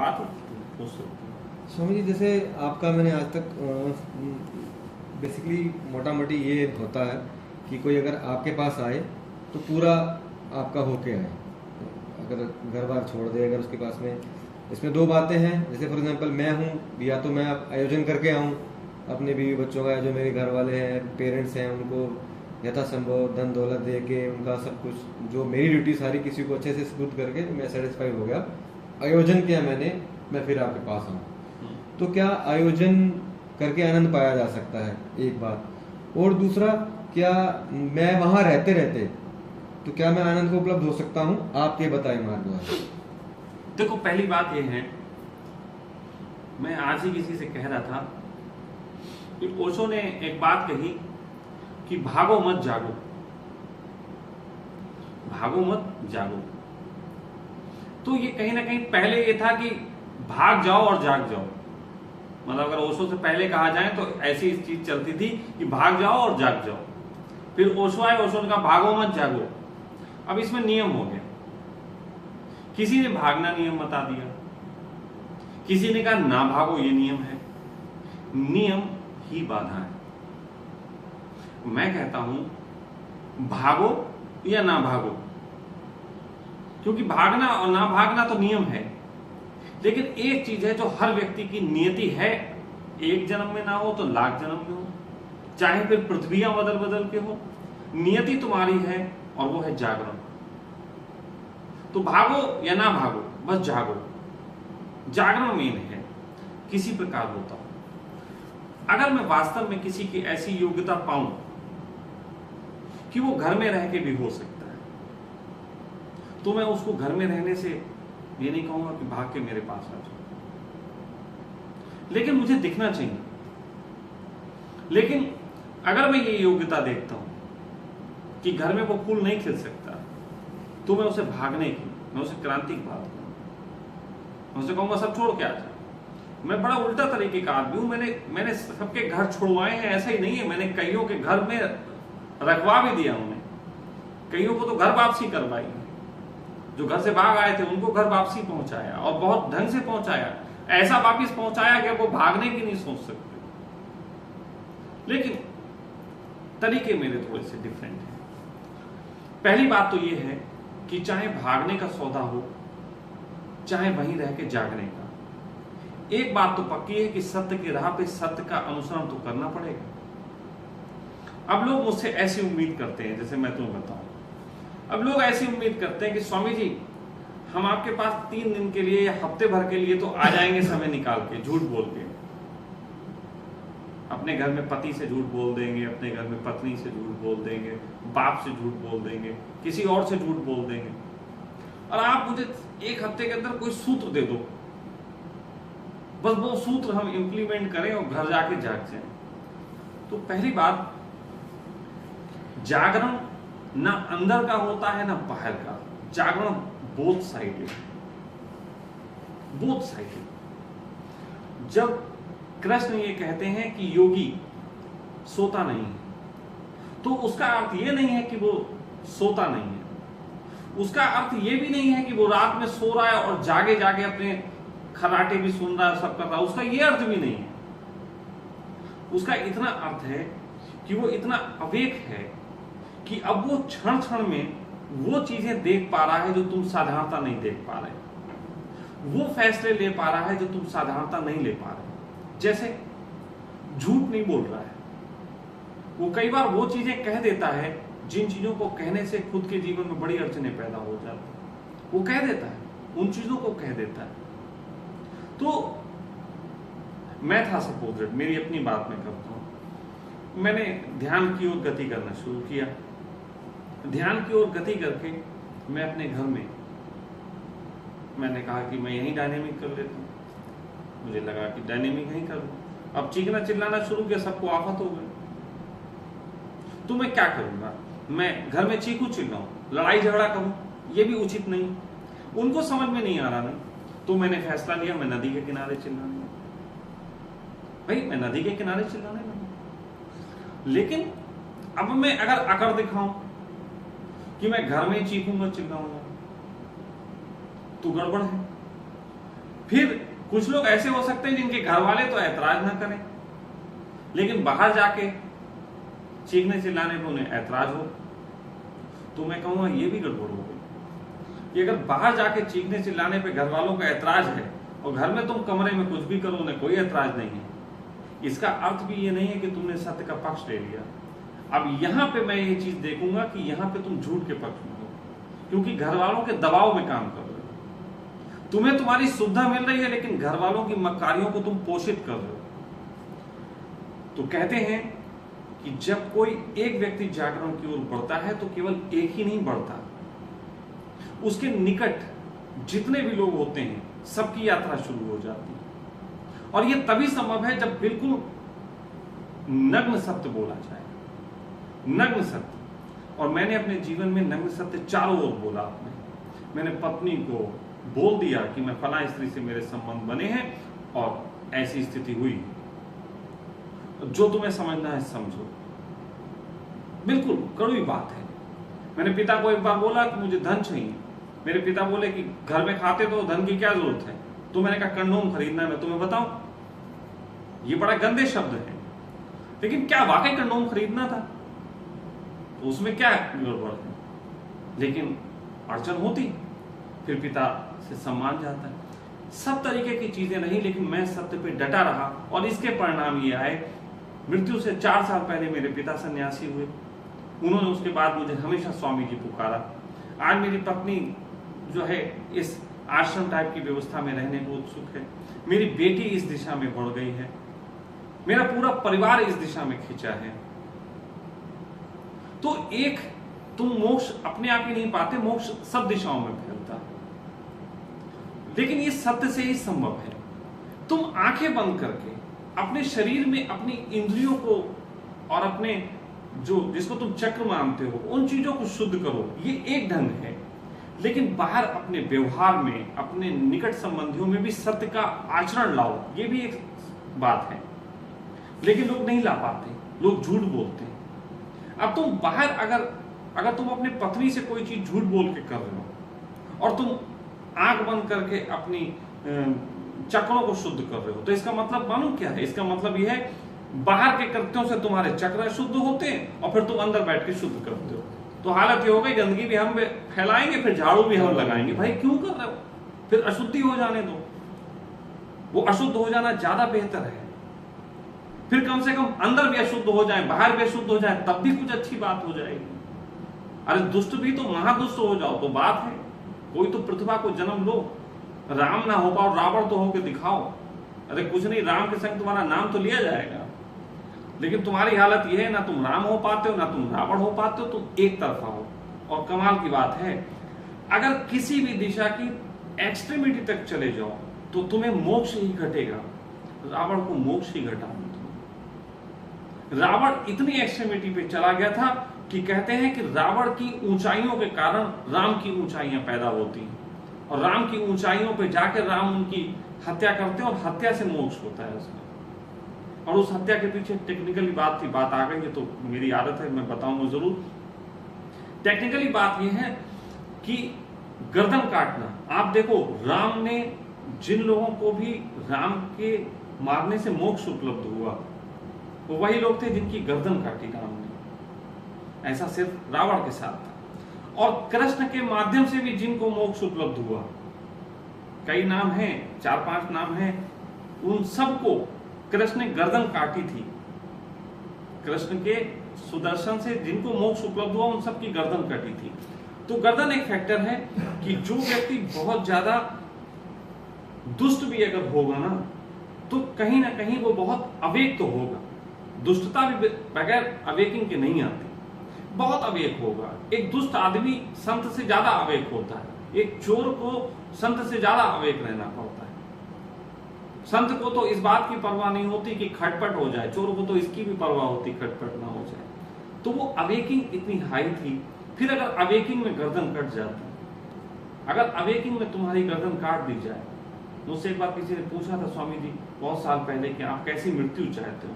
बात पूछ सकते हैं। स्वामी जी, जैसे आपका मैंने आज तक बेसिकली मोटा मोटी ये होता है कि कोई अगर आपके पास आए तो पूरा आपका होके आए, अगर घर बार छोड़ दे, अगर उसके पास में, इसमें दो बातें हैं। जैसे फॉर एग्जांपल मैं हूँ, या तो मैं आयोजन करके आऊँ अपने बीवी बच्चों का, जो मेरे घर वाले हैं, पेरेंट्स हैं, उनको यथासंभव धन दौलत दे के उनका सब कुछ, जो मेरी ड्यूटी सारी किसी को अच्छे से स्पूर्द करके मैं सेटिस्फाइड हो गया, आयोजन किया मैंने, मैं फिर आपके पास आऊँ। तो क्या आयोजन करके आनंद पाया जा सकता है? एक बात। और दूसरा, क्या मैं वहाँ रहते रहते तो क्या मैं आनंद को उपलब्ध हो सकता हूँ? आप ये बताएं मार्ग द्वारा। देखो, पहली बात ये है, मैं आज ही किसी से कह रहा था कि ओशो ने एक बात कही कि भागो मत जागो, भागो मत जागो। तो ये कहीं ना कहीं पहले ये था कि भाग जाओ और जाग जाओ। मतलब अगर ओशो से पहले कहा जाए तो ऐसी चीज चलती थी कि भाग जाओ और जाग जाओ। फिर ओशो आए, ओशो ने कहा भागो मत जागो। अब इसमें नियम हो गया, किसी ने भागना नियम बता दिया, किसी ने कहा ना भागो ये नियम है। नियम ही बाधा है। मैं कहता हूं भागो या ना भागो, क्योंकि भागना और ना भागना तो नियम है। लेकिन एक चीज है जो हर व्यक्ति की नियति है, एक जन्म में ना हो तो लाख जन्म में हो, चाहे फिर पृथ्वियां बदल बदल के हो, नियति तुम्हारी है और वो है जागरण। तो भागो या ना भागो, बस जागो। जागरण मेन है, किसी प्रकार होता हो। अगर मैं वास्तव में किसी की ऐसी योग्यता पाऊं कि वो घर में रह के भी हो सकता है, तो मैं उसको घर में रहने से ये नहीं कहूंगा कि भाग के मेरे पास आ जाओ, लेकिन मुझे दिखना चाहिए। लेकिन अगर मैं ये योग्यता देखता हूं कि घर में वो फूल नहीं खिल सकता, तो मैं उसे भागने की, मैं उसे क्रांति की बात करूंगा। मैं उसे कहूंगा सब छोड़ के आ जा। मैं बड़ा उल्टा तरीके का आदमी हूं। मैंने सबके घर छुड़वाए हैं, ऐसा ही नहीं है। मैंने कईयों के घर में रखवा भी दिया उन्हें, कईयों को तो घर वापसी करवाई। जो घर से भाग आए थे उनको घर वापसी पहुंचाया, और बहुत ढंग से पहुंचाया, ऐसा वापिस पहुंचाया कि वो भागने की नहीं सोच सकते। लेकिन तरीके मेरे थोड़े से डिफरेंट हैं। पहली बात तो ये है कि चाहे भागने का सौदा हो, चाहे वहीं रह के जागने का, एक बात तो पक्की है कि सत्य की राह पे सत्य का अनुसरण तो करना पड़ेगा। अब लोग मुझसे ऐसी उम्मीद करते हैं, जैसे मैं तुम्हें बताऊं, अब लोग ऐसी उम्मीद करते हैं कि स्वामी जी हम आपके पास 3 दिन के लिए या हफ्ते भर के लिए तो आ जाएंगे समय निकाल के, झूठ बोल के। अपने घर में पति से झूठ बोल देंगे, अपने घर में पत्नी से झूठ बोल देंगे, बाप से झूठ बोल देंगे, किसी और से झूठ बोल देंगे, और आप मुझे 1 हफ्ते के अंदर कोई सूत्र दे दो, बस वो सूत्र हम इंप्लीमेंट करें और घर जाके जाग जाएं। तो पहली बात, जागरण ना अंदर का होता है ना बाहर का। जागरण बोथ साइडेड, बोथ साइडेड। जब कृष्ण ये कहते हैं कि योगी सोता नहीं है, तो उसका अर्थ ये नहीं है कि वो सोता नहीं है। उसका अर्थ ये भी नहीं है कि वो रात में सो रहा है और जागे जागे अपने खराटे भी सुन रहा है, सब कर रहा है। उसका ये अर्थ भी नहीं है। उसका इतना अर्थ है कि वो इतना अवेक है कि अब वो क्षण क्षण में वो चीजें देख पा रहा है जो तुम साधारणता नहीं देख पा रहे। वो फैसले ले पा रहा है जो तुम साधारणता नहीं ले पा रहे। जैसे झूठ नहीं बोल रहा है, वो कई बार वो चीजें कह देता है जिन चीजों को कहने से खुद के जीवन में बड़ी अड़चनें पैदा हो जाती। वो कह देता है, उन चीजों को कह देता है। तो मैं था सपोज, मेरी अपनी बात मैं करता हूं। मैंने ध्यान की ओर गति करना शुरू किया। ध्यान की ओर गति करके मैं अपने घर में, मैंने कहा कि मैं यहीं डायनेमिक कर लेता हूं। मुझे लगा कि डायनेमिक यहीं कर लूं। अब चीखना चिल्लाना शुरू किया, सबको आफत हो गई। तो मैं क्या करूंगा? मैं घर में चीखूं चिल्लाऊं, लड़ाई झगड़ा करूं, ये भी उचित नहीं। उनको समझ में नहीं आ रहा नहीं, तो मैंने फैसला लिया मैं नदी के किनारे चिल्लाने लगा। भाई मैं नदी के किनारे चिल्लाने लगा। लेकिन अब मैं अगर अकड़ दिखाऊं कि मैं घर में चीखूंगा चिल्लाऊंगा, तो गड़बड़ है। फिर कुछ लोग ऐसे हो सकते हैं जिनके घर वाले तो ऐतराज ना करें, लेकिन बाहर जाके चीखने चिल्लाने पे उन्हें ऐतराज हो, तो मैं कहूंगा ये भी गड़बड़ हो गई। कि अगर बाहर जाके चीखने चिल्लाने पे घर वालों का ऐतराज है और घर में तुम कमरे में कुछ भी करो उन्हें कोई ऐतराज नहीं है, इसका अर्थ भी ये नहीं है कि तुमने सत्य का पक्ष ले लिया। अब यहां पे मैं ये चीज देखूंगा कि यहां पे तुम झूठ के पक्ष में हो, क्योंकि घर वालों के दबाव में काम कर रहे हो। तुम्हें तुम्हारी सुविधा मिल रही है लेकिन घर वालों की मक्कारियों को तुम पोषित कर रहे हो। तो कहते हैं कि जब कोई एक व्यक्ति जागरण की ओर बढ़ता है तो केवल एक ही नहीं बढ़ता, उसके निकट जितने भी लोग होते हैं सबकी यात्रा शुरू हो जाती है। और यह तभी संभव है जब बिल्कुल नग्न सत्य बोला जाए, नग्न सत्य। और मैंने अपने जीवन में नग्न सत्य चारों ओर बोला। मैंने पत्नी को बोल दिया कि मैं फला स्त्री से मेरे संबंध बने हैं और ऐसी स्थिति हुई, जो तुम्हें समझना है समझो। बिल्कुल कड़वी बात है। मैंने पिता को एक बार बोला कि मुझे धन चाहिए। मेरे पिता बोले कि घर में खाते तो धन की क्या जरूरत है। तो मैंने कहा कंडोम खरीदना है, मैं तुम्हें बताऊं। ये बड़ा गंदे शब्द है, लेकिन क्या वाकई कंडोम खरीदना था? तो उसमें क्या गड़बड़ है? लेकिन अड़चन होती, फिर पिता से सम्मान जाता है। सब तरीके की चीजें नहीं, लेकिन मैं सत्य पे डटा रहा और इसके परिणाम ये आए। मृत्यु से 4 साल पहले मेरे पिता सन्यासी हुए। उन्होंने उसके बाद मुझे हमेशा स्वामी जी पुकारा। आज मेरी पत्नी जो है इस आश्रम टाइप की व्यवस्था में रहने को उत्सुक है। मेरी बेटी इस दिशा में बढ़ गई है। मेरा पूरा परिवार इस दिशा में खिंचा है। तो एक तुम मोक्ष अपने आप ही नहीं पाते, मोक्ष सब दिशाओं में फैलता है। लेकिन ये सत्य से ही संभव है। तुम आंखें बंद करके अपने शरीर में अपनी इंद्रियों को और अपने जो जिसको तुम चक्र मानते हो उन चीजों को शुद्ध करो, ये एक ढंग है। लेकिन बाहर अपने व्यवहार में, अपने निकट संबंधियों में भी सत्य का आचरण लाओ, ये भी एक बात है। लेकिन लोग नहीं ला पाते, लोग झूठ बोलते हैं। अब तुम बाहर अगर तुम अपने पत्नी से कोई चीज झूठ बोल के कर रहे हो और तुम आंख बंद करके अपनी चक्रों को शुद्ध कर रहे हो, तो इसका मतलब मालूम क्या है? इसका मतलब यह है बाहर के कृत्यों से तुम्हारे चक्र शुद्ध होते हैं और फिर तुम अंदर बैठ के शुद्ध करते हो। तो हालत ये हो गई, गंदगी भी हम फैलाएंगे, फिर झाड़ू भी हम लगाएंगे। भाई क्यों कर रहे हो? फिर अशुद्धि हो जाने दो। वो अशुद्ध हो जाना ज्यादा बेहतर है। फिर कम से कम अंदर भी अशुद्ध हो जाए, बाहर भी अशुद्ध हो जाए, तब भी कुछ अच्छी बात हो जाएगी। अरे दुष्ट भी तो महादुष्ट हो जाओ तो बात है। कोई तो प्रतिभा को जन्म लो। राम ना हो पाओ, रावण तो होके दिखाओ। अरे कुछ नहीं, राम के संग तुम्हारा नाम तो लिया जाएगा। लेकिन तुम्हारी हालत यह है, ना तुम राम हो पाते हो ना तुम रावण हो पाते हो, तुम एक तरफा हो। और कमाल की बात है, अगर किसी भी दिशा की एक्सट्रीमिटी तक चले जाओ तो तुम्हें मोक्ष ही घटेगा। रावण को मोक्ष ही घटा। रावण इतनी एक्सट्रीमिटी पे चला गया था कि कहते हैं कि रावण की ऊंचाइयों के कारण राम की ऊंचाइयां पैदा होती हैं, और राम की ऊंचाइयों पे जाकर राम उनकी हत्या करते हैं और हत्या से मोक्ष होता है उसमें। और उस हत्या के पीछे टेक्निकली बात आ गई है, तो मेरी आदत है मैं बताऊंगा जरूर। टेक्निकली बात यह है कि गर्दन काटना। आप देखो, राम ने जिन लोगों को भी राम के मारने से मोक्ष उपलब्ध हुआ, वो वही लोग थे जिनकी गर्दन काटी राम ने। ऐसा सिर्फ रावण के साथ था। और कृष्ण के माध्यम से भी जिनको मोक्ष उपलब्ध हुआ, कई नाम हैं, 4-5 नाम हैं, उन सबको कृष्ण ने गर्दन काटी थी। कृष्ण के सुदर्शन से जिनको मोक्ष उपलब्ध हुआ उन सबकी गर्दन कटी थी। तो गर्दन एक फैक्टर है कि जो व्यक्ति बहुत ज्यादा दुष्ट भी अगर होगा ना, तो कहीं ना कहीं वो बहुत अवेक तो होगा। दुष्टता भी बगैर अवेकिंग के नहीं आती, बहुत अवेक होगा। एक दुष्ट आदमी संत से ज्यादा अवेक होता है। एक चोर को संत से ज्यादा अवेक रहना पड़ता है। संत को तो इस बात की परवाह नहीं होती कि खटपट हो जाए, चोर को तो इसकी भी परवाह होती खटपट ना हो जाए। तो वो अवेकिंग इतनी हाई थी। फिर अगर अवेकिंग में गर्दन कट जाती, अगर अवेकिंग में तुम्हारी गर्दन काट दी जाए। मुझसे एक बार किसी ने पूछा था, स्वामी जी बहुत साल पहले, कि आप कैसी मृत्यु चाहते हो?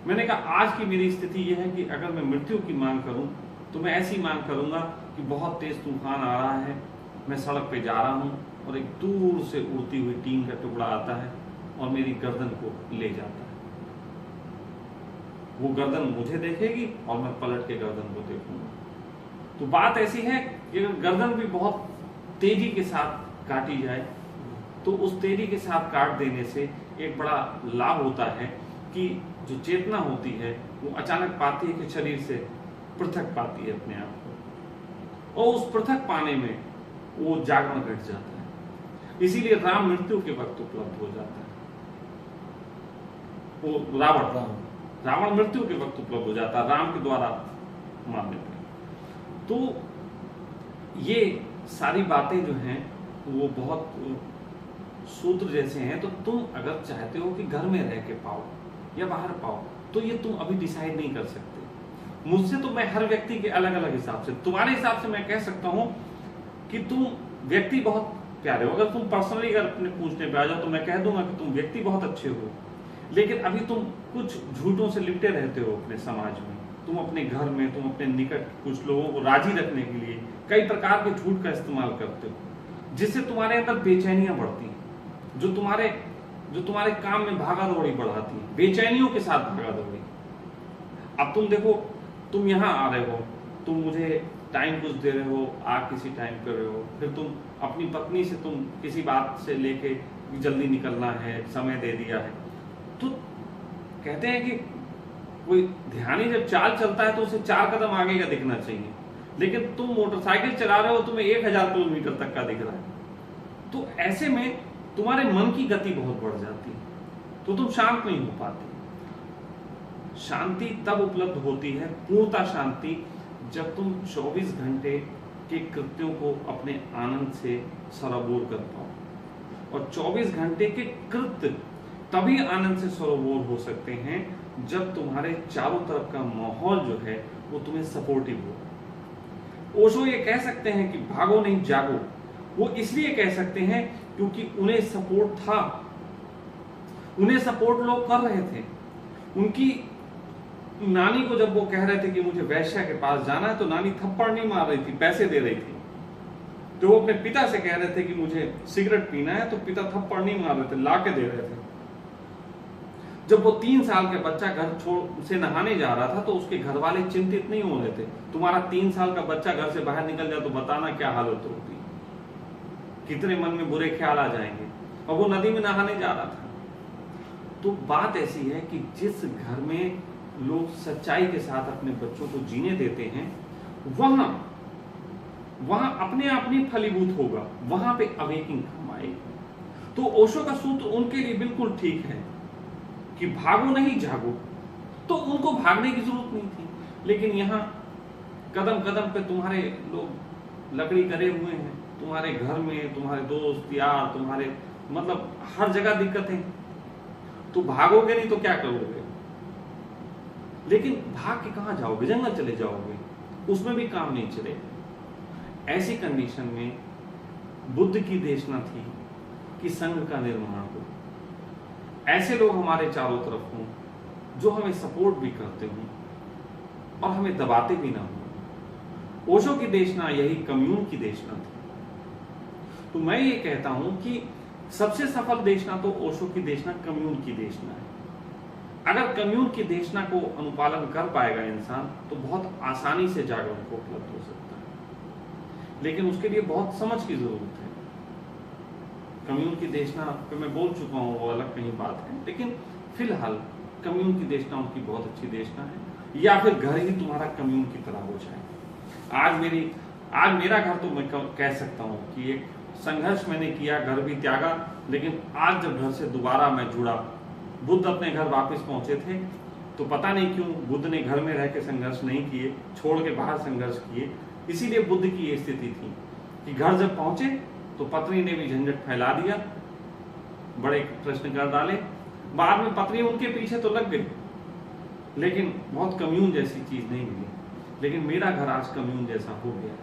मैंने कहा आज की मेरी स्थिति यह है कि अगर मैं मृत्यु की मांग करूं तो मैं ऐसी मांग करूंगा कि बहुत तेज तूफान आ रहा है, मैं सड़क पे जा रहा हूं और एक दूर से उड़ती हुई टीन का टुकड़ा आता है और मेरी गर्दन को ले जाता है। वो गर्दन मुझे देखेगी और मैं पलट के गर्दन को देखूंगा। तो बात ऐसी है कि अगर गर्दन भी बहुत तेजी के साथ काटी जाए तो उस तेजी के साथ काट देने से एक बड़ा लाभ होता है कि जो चेतना होती है वो अचानक पाती है कि शरीर से पृथक पाती है अपने आप को, और उस पृथक पाने में वो जागरण घट जाता है। इसीलिए राम मृत्यु के वक्त उपलब्ध हो जाता है, वो रावण मृत्यु के वक्त उपलब्ध हो जाता है, राम के द्वारा मान लेते हैं। तो ये सारी बातें जो हैं वो बहुत सूत्र जैसे हैं। तो तुम अगर चाहते हो कि घर में रह के पाओ या बाहर पाओ तो ये तुम अभी डिसाइड नहीं कर सकते। मुझसे तो मैं हर व्यक्ति के अलग अलग हिसाब से, तुम्हारे हिसाब से मैं कह सकता हूं कि तुम व्यक्ति बहुत प्यारे हो। अगर तुम पर्सनली अगर अपने पूछने पे आ जाओ तो मैं कह दूंगा कि तुम व्यक्ति बहुत अच्छे हो, लेकिन अभी तुम कुछ झूठों से लिपटे रहते हो अपने समाज में। तुम अपने घर में, तुम अपने निकट कुछ लोगों को राजी रखने के लिए कई प्रकार के झूठ का इस्तेमाल करते हो, जिससे तुम्हारे अंदर बेचैनियां बढ़ती हैं, जो तुम्हारे काम में भागा दौड़ी बढ़ाती है, बेचैनियों के साथ भागा दौड़ी। अब तुम देखो, तुम यहाँ आ रहे हो, तुम मुझे टाइम कुछ दे रहे हो, आ किसी टाइम कर रहे हो, फिर तुम अपनी पत्नी से तुम किसी बात से लेके जल्दी निकलना है, समय दे दिया है। तो कहते हैं कि कोई ध्यानी जब चाल चलता है तो उसे 4 कदम आगे का दिखना चाहिए, लेकिन तुम मोटरसाइकिल चला रहे हो, तुम्हें 1000 किलोमीटर तक का दिख रहा है। तो ऐसे में तुम्हारे मन की गति बहुत बढ़ जाती है, तो तुम शांत नहीं हो पाते। शांति तब उपलब्ध होती है, पूर्णता शांति, जब तुम 24 घंटे के कृत्यों को अपने आनंद से सराबोर कर पाओ। और 24 घंटे के कृत्य तभी आनंद से सराबोर हो सकते हैं जब तुम्हारे चारों तरफ का माहौल जो है वो तुम्हें सपोर्टिव हो। ओशो ये कह सकते हैं कि भागो नहीं जागो, वो इसलिए कह सकते हैं क्योंकि उन्हें सपोर्ट था, उन्हें सपोर्ट लोग कर रहे थे। उनकी नानी को जब वो कह रहे थे कि मुझे वैश्या के पास जाना है, तो नानी थप्पड़ नहीं मार रही थी, पैसे दे रही थी। तो वो अपने पिता से कह रहे थे कि मुझे सिगरेट पीना है, तो पिता थप्पड़ नहीं मार रहे थे, ला के दे रहे थे। जब वो 3 साल के बच्चा घर से नहाने जा रहा था तो उसके घर वाले चिंतित नहीं हो रहे थे, तुम्हारा 3 साल का बच्चा घर से बाहर निकल जाए तो बताना क्या हालत होगी, कितने मन में बुरे ख्याल आ जाएंगे। और वो नदी में नहाने जा रहा था। तो बात ऐसी है कि जिस घर में लोग सच्चाई के साथ अपने बच्चों को जीने देते हैं, वहां अपने आप नहीं फलीभूत होगा, वहां पे अवेकिंग काम आएगी। तो ओशो का सूत्र उनके लिए बिल्कुल ठीक है कि भागो नहीं जागो। तो उनको भागने की जरूरत नहीं थी, लेकिन यहाँ कदम कदम पे तुम्हारे लोग लकड़ी करे हुए हैं, तुम्हारे घर में तुम्हारे दोस्त यार, तुम्हारे मतलब हर जगह दिक्कतें। तो भागोगे नहीं तो क्या करोगे? लेकिन भाग के कहां जाओगे? जंगल चले जाओगे, उसमें भी काम नहीं चलेगा। ऐसी कंडीशन में बुद्ध की देशना थी कि संघ का निर्माण हो, ऐसे लोग हमारे चारों तरफ हों जो हमें सपोर्ट भी करते हों और हमें दबाते भी ना हो। ओशो की देशना यही कम्यून की देशना थी। तो मैं ये कहता हूं कि सबसे सफल देशना तो ओशो की देशना कम्यून की देशना है। अगर कम्यून की देशना को अनुपालन कर पाएगा इंसान तो बहुत आसानी से जागरण को उपलब्ध हो सकता है, लेकिन उसके लिए बहुत समझ की जरूरत है। कम्यून की देशना पे मैं बोल चुका हूँ, वो अलग कहीं बात है, लेकिन फिलहाल कम्यून की देशना उनकी बहुत अच्छी देशना है। या फिर घर ही तुम्हारा कम्यून की तरह हो जाए। आज मेरा घर तो मैं कह सकता हूँ कि एक संघर्ष मैंने किया, घर भी त्यागा, लेकिन आज जब घर से दोबारा मैं जुड़ा, बुद्ध अपने घर वापस पहुंचे थे, तो पता नहीं क्यों बुद्ध ने घर में रह के संघर्ष नहीं किए, छोड़ के बाहर संघर्ष किए। इसीलिए बुद्ध की ये स्थिति थी कि घर जब पहुंचे तो पत्नी ने भी झंझट फैला दिया, बड़े प्रश्न कर डाले। बाद में पत्नी उनके पीछे तो लग गई, लेकिन बहुत कम्यून जैसी चीज नहीं मिली। लेकिन मेरा घर आज कम्यून जैसा हो गया।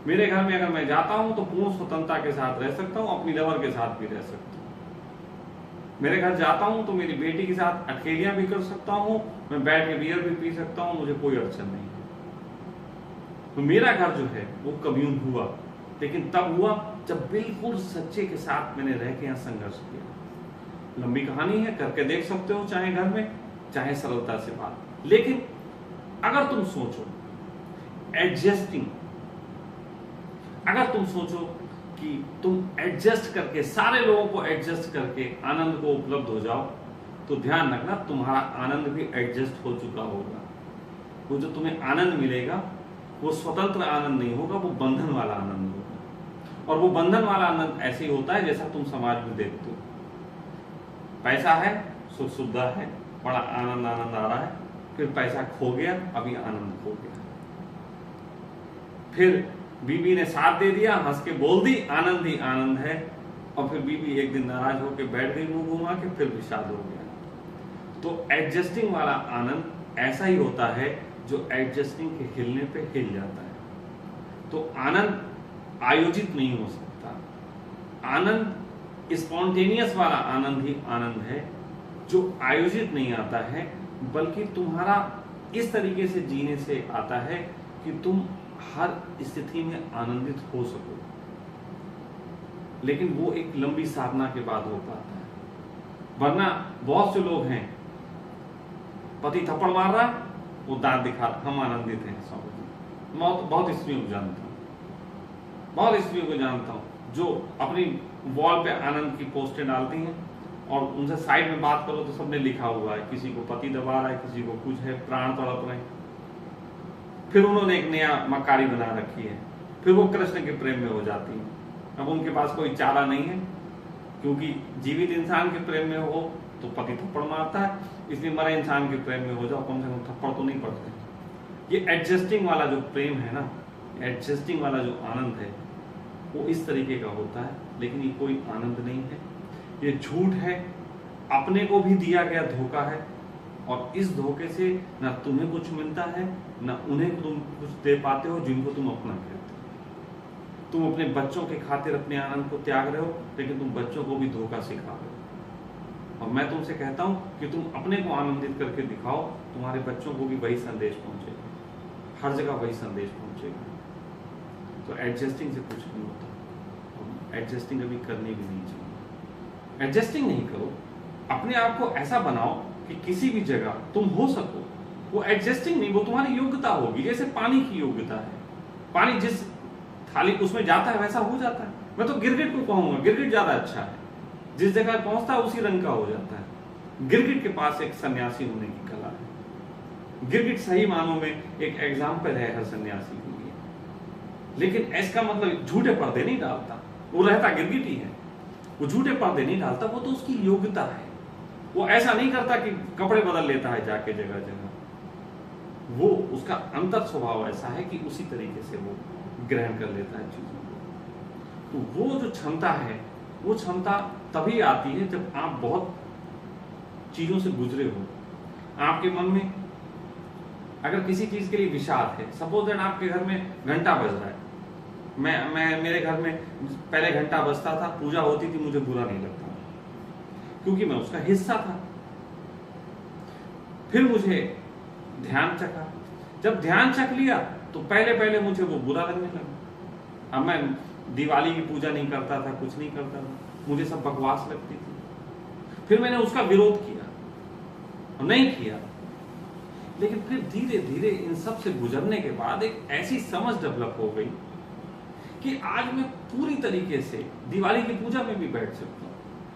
मेरे घर में अगर मैं जाता हूं तो पूर्ण स्वतंत्रता के साथ रह सकता हूं, अपनी लवर के साथ भी रह सकता हूं। मेरे घर जाता हूं तो मेरी बेटी के साथ अकेलियां भी कर सकता हूं, मैं बैठ के बियर भी पी सकता हूं, मुझे कोई अड़चन नहीं है। तो मेरा घर जो है वो कम्यून हुआ, लेकिन तब हुआ जब बिल्कुल सच्चे के साथ मैंने रह के यहाँ संघर्ष किया। लंबी कहानी है, करके देख सकते हो, चाहे घर में चाहे सरलता से बात। लेकिन अगर तुम सोचो एडजस्टिंग, अगर तुम सोचो कि तुम एडजस्ट करके, सारे लोगों को एडजस्ट करके आनंद को उपलब्ध हो जाओ, तो ध्यान रखना तुम्हारा आनंद भी एडजस्ट हो चुका होगा। वो जो तुम्हें आनंद मिलेगा वो स्वतंत्र आनंद नहीं होगा, वो बंधन वाला आनंद होगा। और वो बंधन वाला आनंद ऐसे ही होता है जैसा तुम समाज में देखते हो। पैसा है, सुख सुविधा है, बड़ा आनंद आनंद आ रहा है, फिर पैसा खो गया, अभी आनंद खो गया। फिर बीबी ने साथ दे दिया, हंस के बोल दी, आनंद ही आनंद है, और फिर बीबी एक दिन नाराज होकर बैठ गई मुंह घुमा के, फिर विषाद हो गया। तो एडजस्टिंग वाला आनंद ऐसा ही होता है जो एडजस्टिंग के हिलने पे हिल जाता है। तो आनंद आयोजित नहीं हो सकता। आनंद स्पॉन्टेनियस वाला आनंद ही आनंद है जो आयोजित नहीं आता है, बल्कि तुम्हारा इस तरीके से जीने से आता है कि तुम हर स्थिति में आनंदित हो सको। लेकिन वो एक लंबी साधना के बाद हो पाता है। वरना बहुत से लोग हैं, पति थप्पड़ मार रहा, वो दांत दिखा, हम आनंदित हैं। बहुत स्त्रियों को जानता हूं, बहुत स्त्रियों को जानता हूं जो अपनी वॉल पे आनंद की पोस्टें डालती हैं, और उनसे साइड में बात करो तो सबने लिखा हुआ है, किसी को पति दबा रहा है, किसी को कुछ है, प्राण तड़प रहे हैं। फिर उन्होंने एक नया मक्कारी बना रखी है, फिर वो कृष्ण के प्रेम में हो जाती है। अब उनके पास कोई चारा नहीं है, क्योंकि जीवित इंसान के प्रेम में हो तो पति थप्पड़ मारता है, इसलिए मरे इंसान के प्रेम में हो जाओ, कम से कम थप्पड़ तो नहीं पड़ते। ये एडजस्टिंग वाला जो प्रेम है ना, एडजस्टिंग वाला जो आनंद है, वो इस तरीके का होता है। लेकिन ये कोई आनंद नहीं है, ये झूठ है, अपने को भी दिया गया धोखा है, और इस धोखे से ना तुम्हें कुछ मिलता है, ना उन्हें तुम कुछ दे पाते हो जिनको तुम अपना कहते हो। तुम अपने बच्चों के खातिर अपने आनंद को त्याग रहे हो, लेकिन तुम बच्चों को भी धोखा सिखा रहे हो। और मैं तुमसे कहता हूं कि तुम अपने को आनंदित करके दिखाओ, तुम्हारे बच्चों को भी वही संदेश पहुंचेगा, हर जगह वही संदेश पहुंचेगा। तो एडजस्टिंग से कुछ नहीं होता, एडजस्टिंग अभी करनी भी नहीं चाहिए। एडजस्टिंग नहीं करो, अपने आप को ऐसा बनाओ कि किसी भी जगह तुम हो सको। वो एडजस्टिंग नहीं, वो तुम्हारी योग्यता होगी। जैसे पानी की योग्यता है, पानी जिस थाली उसमें जाता है वैसा हो जाता है। मैं तो गिरगिट को कहूंगा, गिरगिट ज्यादा अच्छा है, जिस जगह पहुंचता है उसी रंग का हो जाता है। गिरगिट के पास एक सन्यासी होने की कला है। गिरगिट सही मानों में एक एग्जाम्पल है हर सन्यासी के लिए। लेकिन इसका मतलब झूठे पर्दे नहीं डालता, वो रहता गिरगिट ही है, वो झूठे पर्दे नहीं डालता, वो तो उसकी योग्यता है। वो ऐसा नहीं करता कि कपड़े बदल लेता है जाके जगह जगह, वो उसका अंतर स्वभाव ऐसा है कि उसी तरीके से वो ग्रहण कर लेता है चीजों को। तो वो जो क्षमता है, वो क्षमता तभी आती है जब आप बहुत चीजों से गुजरे हो। आपके मन में अगर किसी चीज के लिए विषाद है, सपोज दैट आपके घर में घंटा बज रहा है, मैं मेरे घर में पहले घंटा बजता था, पूजा होती थी, मुझे बुरा नहीं लगता क्योंकि मैं उसका हिस्सा था। फिर मुझे ध्यान चखा, जब ध्यान चख लिया तो पहले पहले मुझे वो बुरा लगने लगा। अब मैं दिवाली की पूजा नहीं करता था, कुछ नहीं करता था, मुझे सब बकवास लगती थी। फिर मैंने उसका विरोध किया और नहीं किया, लेकिन फिर धीरे धीरे इन सब से गुजरने के बाद एक ऐसी समझ डेवलप हो गई कि आज मैं पूरी तरीके से दिवाली की पूजा में भी बैठ सकता हूँ,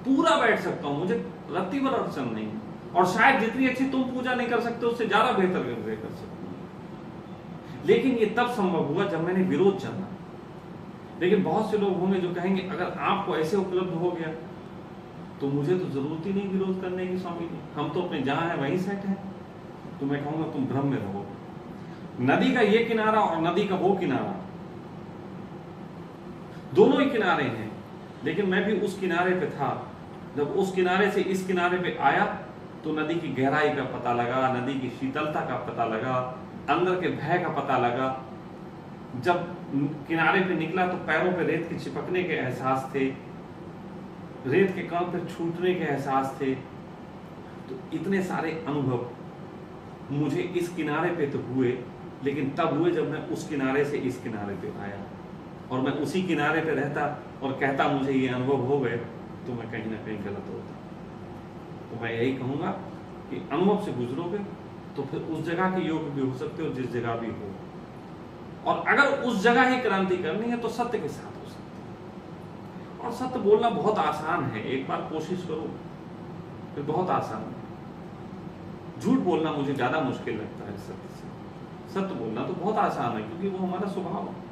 पूरा बैठ सकता हूँ, मुझे रत्ती भर अड़चन नहीं है। और शायद जितनी अच्छी तुम पूजा नहीं कर सकते उससे ज्यादा बेहतर कर सकते हो। लेकिन ये तब संभव हुआ जब मैंने विरोध जाना। लेकिन बहुत से लोग होंगे जो कहेंगे अगर आपको ऐसे उपलब्ध हो गया तो मुझे तो जरूरत ही नहीं विरोध करने की, स्वामी जी हम तो अपने जहां है वहीं सेट है। तो मैं कहूंगा तुम भ्रम में रहो। नदी का ये किनारा और नदी का वो किनारा, दोनों ही किनारे हैं, लेकिन मैं भी उस किनारे पे था। जब उस किनारे से इस किनारे पे आया तो नदी की गहराई का पता लगा, नदी की शीतलता का पता लगा, अंदर के भय का पता लगा। जब किनारे पे निकला तो पैरों पे रेत के चिपकने के एहसास थे, रेत के कण पे छूटने के एहसास थे। तो इतने सारे अनुभव मुझे इस किनारे पे तो हुए, लेकिन तब हुए जब मैं उस किनारे से इस किनारे पे आया और मैं उसी किनारे पे रहता और कहता मुझे ये अनुभव हो गए, तो मैं कहीं ना कहीं गलत होता। तो मैं यही कहूँगा कि अनुभव से गुजरोगे तो फिर उस जगह के योग भी हो सकते हो जिस जगह भी हो, और अगर उस जगह ही क्रांति करनी है तो सत्य के साथ हो सकती है। और सत्य बोलना बहुत आसान है, एक बार कोशिश करो फिर बहुत आसान है। झूठ बोलना मुझे ज्यादा मुश्किल लगता है सत्य से। सत्य बोलना तो बहुत आसान है क्योंकि वो हमारा स्वभाव है।